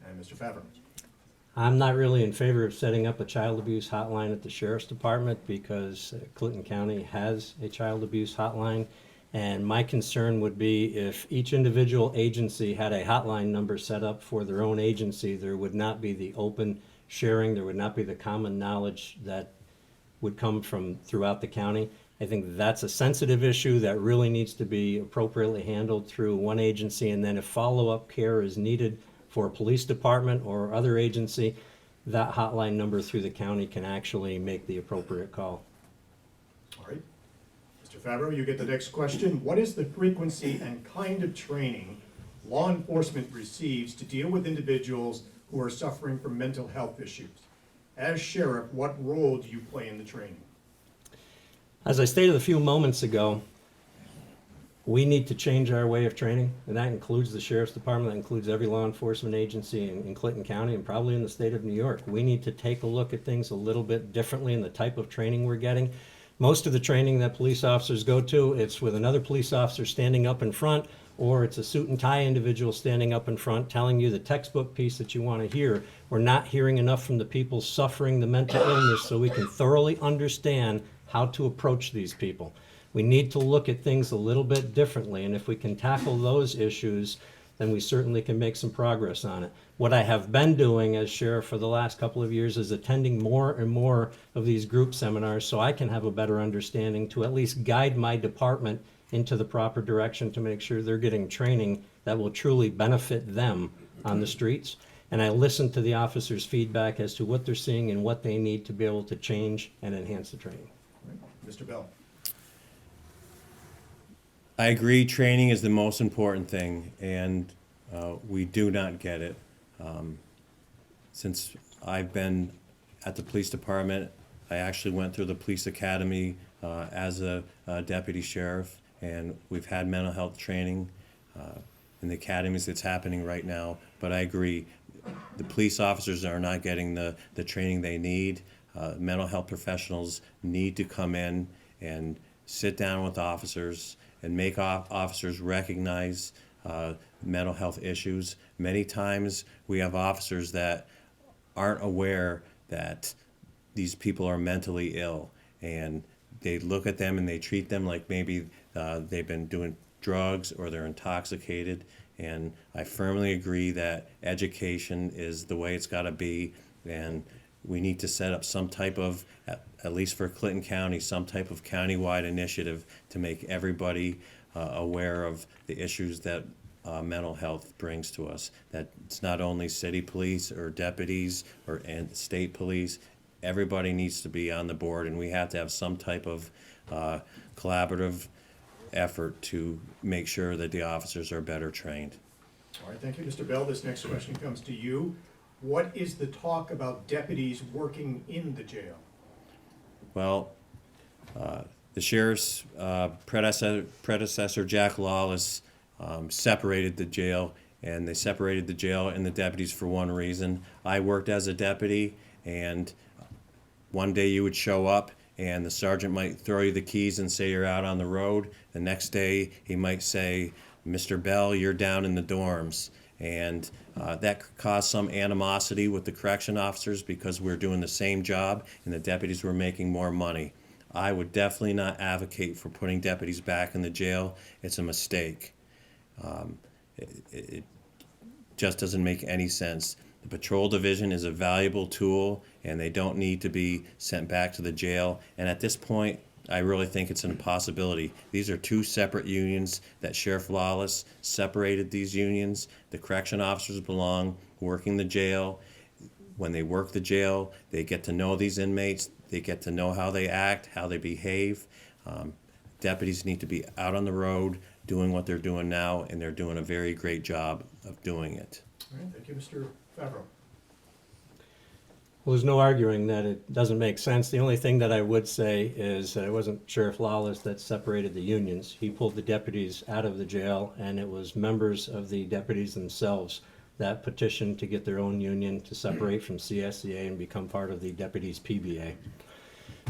And Mr. Favro? I'm not really in favor of setting up a child abuse hotline at the Sheriff's Department because Clinton County has a child abuse hotline. And my concern would be if each individual agency had a hotline number set up for their own agency, there would not be the open sharing, there would not be the common knowledge that would come from throughout the county. I think that's a sensitive issue that really needs to be appropriately handled through one agency, and then if follow-up care is needed for a police department or other agency, that hotline number through the county can actually make the appropriate call. All right. Mr. Favro, you get the next question. What is the frequency and kind of training law enforcement receives to deal with individuals who are suffering from mental health issues? As sheriff, what role do you play in the training? As I stated a few moments ago, we need to change our way of training, and that includes the Sheriff's Department, that includes every law enforcement agency in Clinton County and probably in the state of New York. We need to take a look at things a little bit differently in the type of training we're getting. Most of the training that police officers go to, it's with another police officer standing up in front, or it's a suit and tie individual standing up in front telling you the textbook piece that you want to hear. We're not hearing enough from the people suffering the mental illness so we can thoroughly understand how to approach these people. We need to look at things a little bit differently, and if we can tackle those issues, then we certainly can make some progress on it. What I have been doing as sheriff for the last couple of years is attending more and more of these group seminars so I can have a better understanding to at least guide my department into the proper direction to make sure they're getting training that will truly benefit them on the streets. And I listen to the officers' feedback as to what they're seeing and what they need to be able to change and enhance the training. Mr. Bell? I agree, training is the most important thing, and we do not get it. Since I've been at the police department, I actually went through the police academy as a deputy sheriff, and we've had mental health training in the academies that's happening right now. But I agree, the police officers are not getting the training they need. Mental health professionals need to come in and sit down with officers and make officers recognize mental health issues. Many times we have officers that aren't aware that these people are mentally ill, and they look at them and they treat them like maybe they've been doing drugs or they're intoxicated, And I firmly agree that education is the way it's got to be, and we need to set up some type of, at least for Clinton County, some type of countywide initiative to make everybody aware of the issues that mental health brings to us. That it's not only city police or deputies and state police. Everybody needs to be on the board, and we have to have some type of collaborative effort to make sure that the officers are better trained. All right, thank you, Mr. Bell. This next question comes to you. What is the talk about deputies working in the jail? Well, the sheriff's predecessor, Jack Lawless, separated the jail, and they separated the jail and the deputies for one reason. I worked as a deputy, and one day you would show up and the sergeant might throw you the keys and say you're out on the road. The next day he might say, Mr. Bell, you're down in the dorms. And that could cause some animosity with the correction officers because we're doing the same job and the deputies were making more money. I would definitely not advocate for putting deputies back in the jail. It's a mistake. It just doesn't make any sense. The patrol division is a valuable tool, and they don't need to be sent back to the jail. And at this point, I really think it's an impossibility. These are two separate unions that Sheriff Lawless separated these unions. The correction officers belong working the jail. When they work the jail, they get to know these inmates. They get to know how they act, how they behave. Deputies need to be out on the road doing what they're doing now, and they're doing a very great job of doing it. All right, thank you, Mr. Favro. Well, there's no arguing that it doesn't make sense. The only thing that I would say is that it wasn't Sheriff Lawless that separated the unions. He pulled the deputies out of the jail, and it was members of the deputies themselves that petitioned to get their own union to separate from CSEA and become part of the deputies PBA.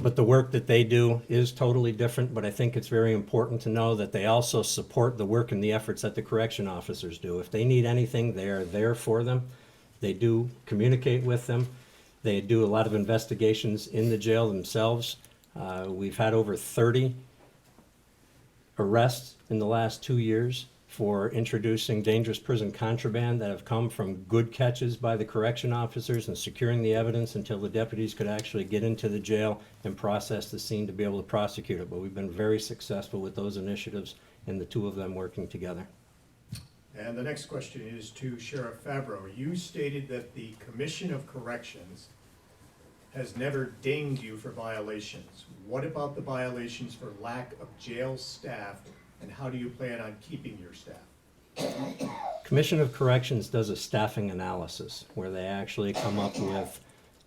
But the work that they do is totally different, but I think it's very important to know that they also support the work and the efforts that the correction officers do. If they need anything, they are there for them. They do communicate with them. They do a lot of investigations in the jail themselves. We've had over 30 arrests in the last 2 years for introducing dangerous prison contraband that have come from good catches by the correction officers and securing the evidence until the deputies could actually get into the jail and process the scene to be able to prosecute it. But we've been very successful with those initiatives and the two of them working together. And the next question is to Sheriff Favro. You stated that the Commission of Corrections has never dinged you for violations. What about the violations for lack of jail staff, and how do you plan on keeping your staff? Commission of Corrections does a staffing analysis where they actually come up with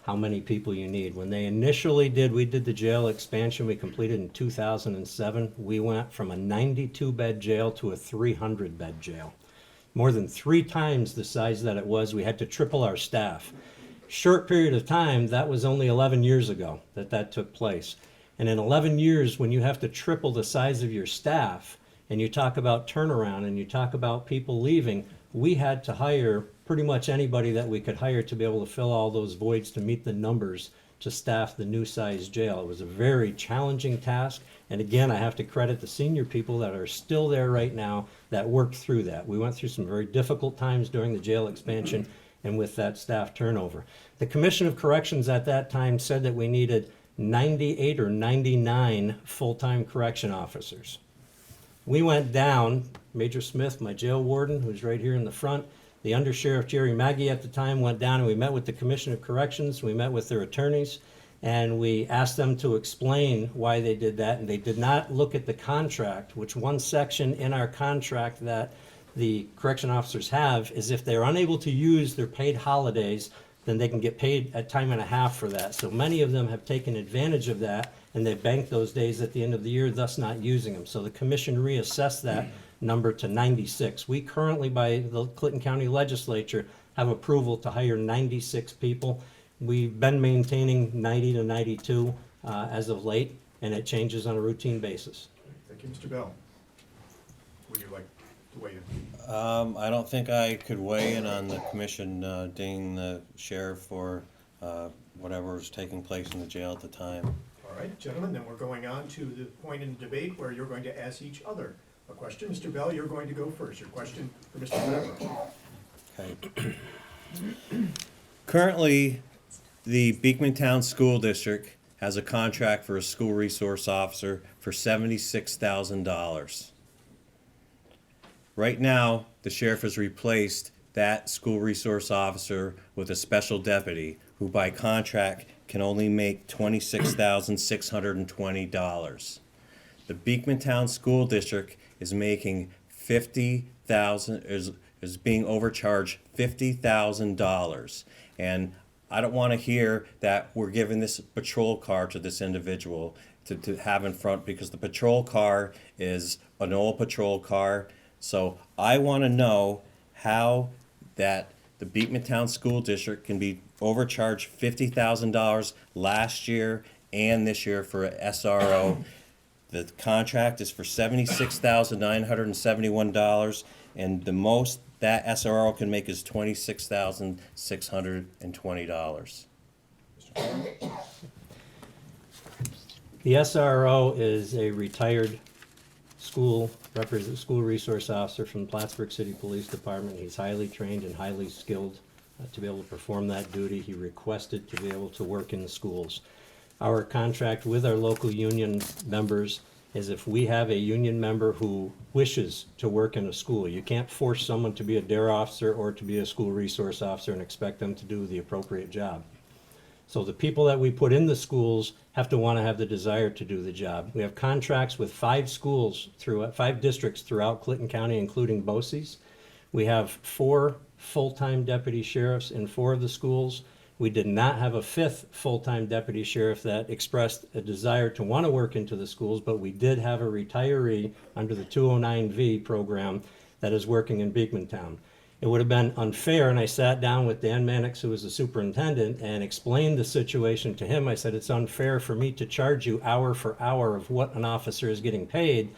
how many people you need. When they initially we did the jail expansion we completed in 2007. We went from a 92-bed jail to a 300-bed jail. More than 3 times the size that it was. We had to triple our staff. Short period of time, that was only 11 years ago that took place. And in 11 years, when you have to triple the size of your staff, and you talk about turnaround and you talk about people leaving, we had to hire pretty much anybody that we could hire to be able to fill all those voids to meet the numbers to staff the new size jail. It was a very challenging task. And again, I have to credit the senior people that are still there right now that worked through that. We went through some very difficult times during the jail expansion and with that staff turnover. The Commission of Corrections at that time said that we needed 98 or 99 full-time correction officers. We went down, Major Smith, my jail warden, who's right here in the front, the Undersheriff Jerry Maggie at the time went down and we met with the Commission of Corrections, we met with their attorneys, and we asked them to explain why they did that, and they did not look at the contract, which one section in our contract that the correction officers have is if they're unable to use their paid holidays, then they can get paid at time and a half for that. So many of them have taken advantage of that, and they bank those days at the end of the year, thus not using them. So the commission reassessed that number to 96. We currently, by the Clinton County Legislature, have approval to hire 96 people. We've been maintaining 90 to 92 as of late, and it changes on a routine basis. Thank you, Mr. Bell. Would you like to weigh in? I don't think I could weigh in on the commission dinging the sheriff for whatever was taking place in the jail at the time. All right, gentlemen, then we're going on to the point in the debate where you're going to ask each other A question, Mr. Bell, you're going to go first. Your question for Mr. Favro. Okay. Currently, the Beekmantown School District has a contract for a school resource officer for $76,000. Right now, the sheriff has replaced that school resource officer with a special deputy who by contract can only make $26,620. The Beekmantown School District is making is being overcharged $50,000. And I don't want to hear that we're giving this patrol car to this individual to have in front, because the patrol car is an old patrol car. So I want to know how that the Beekmantown School District can be overcharged $50,000 last year and this year for a SRO. The contract is for $76,971, and the most that SRO can make is $26,620. The SRO is a retired school resource officer from the Plattsburgh City Police Department. He's highly trained and highly skilled to be able to perform that duty. He requested to be able to work in the schools. Our contract with our local union members is if we have a union member who wishes to work in a school, you can't force someone to be a DARE officer or to be a school resource officer and expect them to do the appropriate job. So the people that we put in the schools have to want to have the desire to do the job. We have contracts with 5 districts throughout Clinton County, including BOCES. We have 4 full-time deputy sheriffs in 4 of the schools. We did not have a 5th full-time deputy sheriff that expressed a desire to want to work into the schools, but we did have a retiree under the 209V program that is working in Beekmantown. It would have been unfair, and I sat down with Dan Mannix, who was the superintendent, and explained the situation to him. I said, it's unfair for me to charge you hour for hour of what an officer is getting paid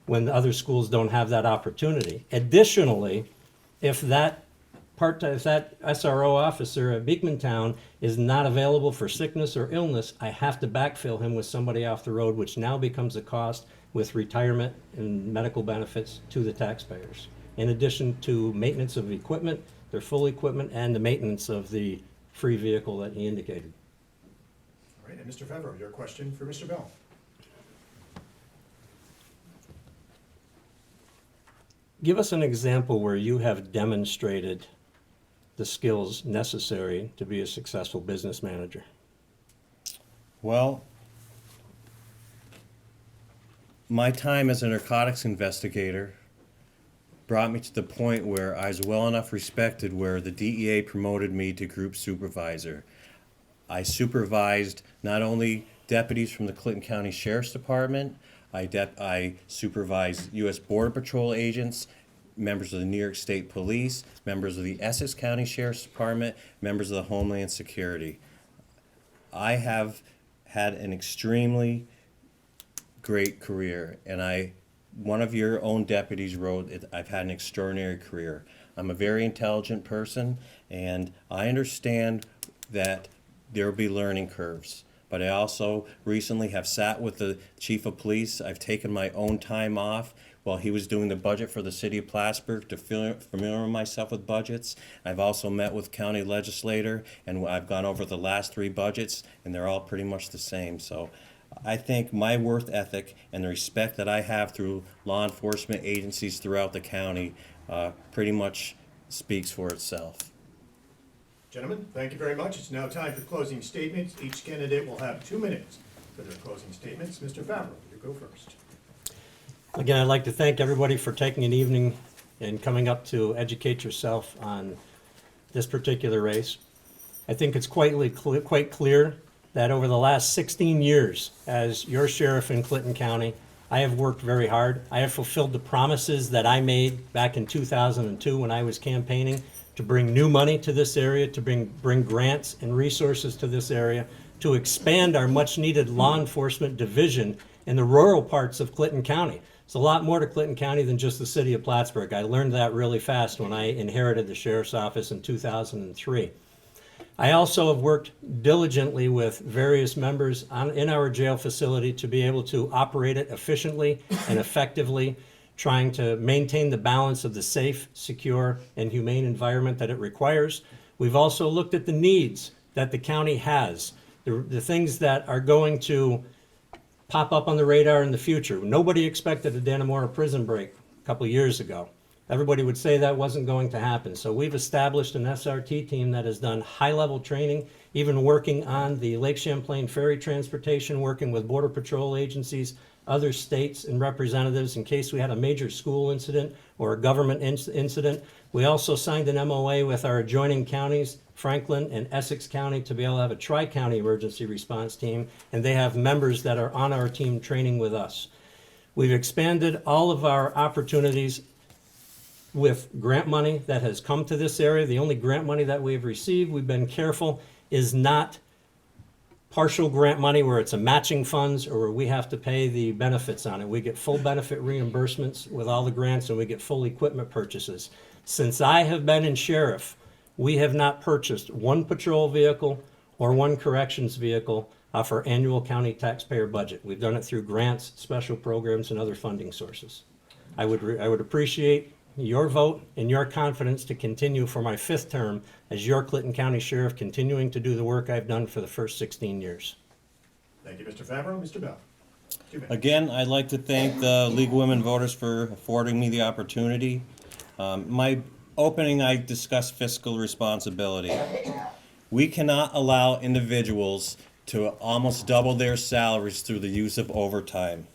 when the other schools don't have that opportunity. Additionally, if that SRO officer at Beekmantown is not available for sickness or illness, I have to backfill him with somebody off the road, which now becomes a cost with retirement and medical benefits to the taxpayers, in addition to maintenance of equipment, their full equipment, and the maintenance of the free vehicle that he indicated. All right, and Mr. Favro, your question for Mr. Bell. Give us an example where you have demonstrated the skills necessary to be a successful business manager. Well, my time as a narcotics investigator brought me to the point where I was well enough respected where the DEA promoted me to group supervisor. I supervised not only deputies from the Clinton County Sheriff's Department, I supervised U.S. Border Patrol agents, members of the New York State Police, members of the Essex County Sheriff's Department, members of the Homeland Security. I have had an extremely great career, and one of your own deputies wrote, I've had an extraordinary career. I'm a very intelligent person, and I understand that there will be learning curves. But I also recently have sat with the chief of police. I've taken my own time off while he was doing the budget for the city of Plattsburgh to familiarize myself with budgets. I've also met with county legislator, and I've gone over the last 3 budgets, and they're all pretty much the same. So I think my work ethic and the respect that I have through law enforcement agencies throughout the county pretty much speaks for itself. Gentlemen, thank you very much. It's now time for closing statements. Each candidate will have 2 minutes for their closing statements. Mr. Favro, you go first. Again, I'd like to thank everybody for taking an evening and coming up to educate yourself on this particular race. I think it's quite clear that over the last 16 years as your sheriff in Clinton County, I have worked very hard. I have fulfilled the promises that I made back in 2002 when I was campaigning to bring new money to this area, to bring grants and resources to this area, to expand our much-needed law enforcement division in the rural parts of Clinton County. It's a lot more to Clinton County than just the city of Plattsburgh. I learned that really fast when I inherited the sheriff's office in 2003. I also have worked diligently with various members in our jail facility to be able to operate it efficiently and effectively, trying to maintain the balance of the safe, secure, and humane environment that it requires. We've also looked at the needs that the county has, the things that are going to pop up on the radar in the future. Nobody expected a Dannemora prison break a couple of years ago. Everybody would say that wasn't going to happen. So we've established an SRT team that has done high-level training, even working on the Lake Champlain ferry transportation, working with Border Patrol agencies, other states and representatives in case we had a major school incident or a government incident. We also signed an MOA with our adjoining counties, Franklin and Essex County, to be able to have a tri-county emergency response team, and they have members that are on our team training with us. We've expanded all of our opportunities with grant money that has come to this area. The only grant money that we've received, we've been careful, is not partial grant money where it's a matching funds or where we have to pay the benefits on it. We get full benefit reimbursements with all the grants, and we get full equipment purchases. Since I have been in sheriff, we have not purchased one patrol vehicle or one corrections vehicle off our annual county taxpayer budget. We've done it through grants, special programs, and other funding sources. I would appreciate your vote and your confidence to continue for my 5th term as your Clinton County Sheriff, continuing to do the work I've done for the first 16 years. Thank you, Mr. Favro. Mr. Bell. 2 minutes. Again, I'd like to thank the League of Women Voters for affording me the opportunity. My opening, I discussed fiscal responsibility. We cannot allow individuals to almost double their salaries through the use of overtime.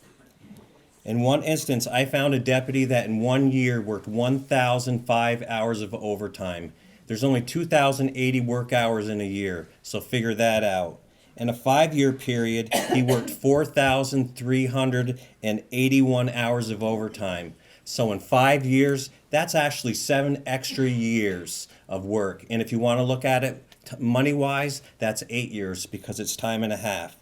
In one instance, I found a deputy that in 1 year worked 1,005 hours of overtime. There's only 2,080 work hours in a year, so figure that out. In a 5-year period, he worked 4,381 hours of overtime. So in 5 years, that's actually 7 extra years of work. And if you want to look at it money-wise, that's 8 years because it's time and a half.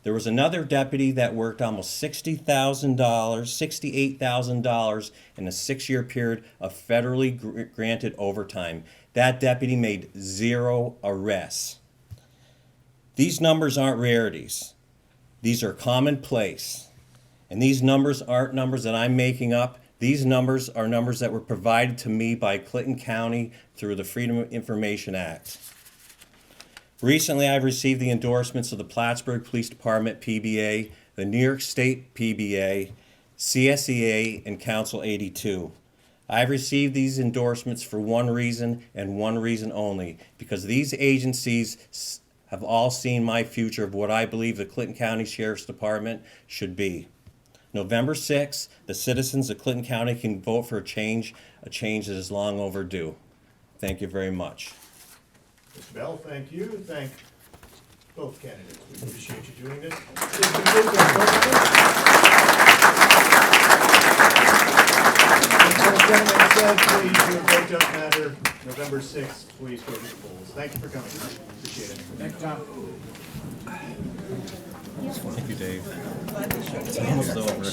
There was another deputy that worked almost $68,000 in a 6-year period of federally granted overtime. That deputy made 0 arrests. These numbers aren't rarities. These are commonplace. And these numbers aren't numbers that I'm making up. These numbers are numbers that were provided to me by Clinton County through the Freedom of Information Act. Recently, I've received the endorsements of the Plattsburgh Police Department PBA, the New York State PBA, CSEA, and Council 82. I've received these endorsements for one reason and one reason only, because these agencies have all seen my future of what I believe the Clinton County Sheriff's Department should be. November 6th, the citizens of Clinton County can vote for a change that is long overdue. Thank you very much. Mr. Bell, thank you. Thank both candidates. We appreciate you doing this. This concludes our program. As the gentleman said, please, your vote does matter. November 6th, please go to the polls. Thank you for coming. Appreciate it. Thanks, Tom. Thank you, Dave. It's almost over.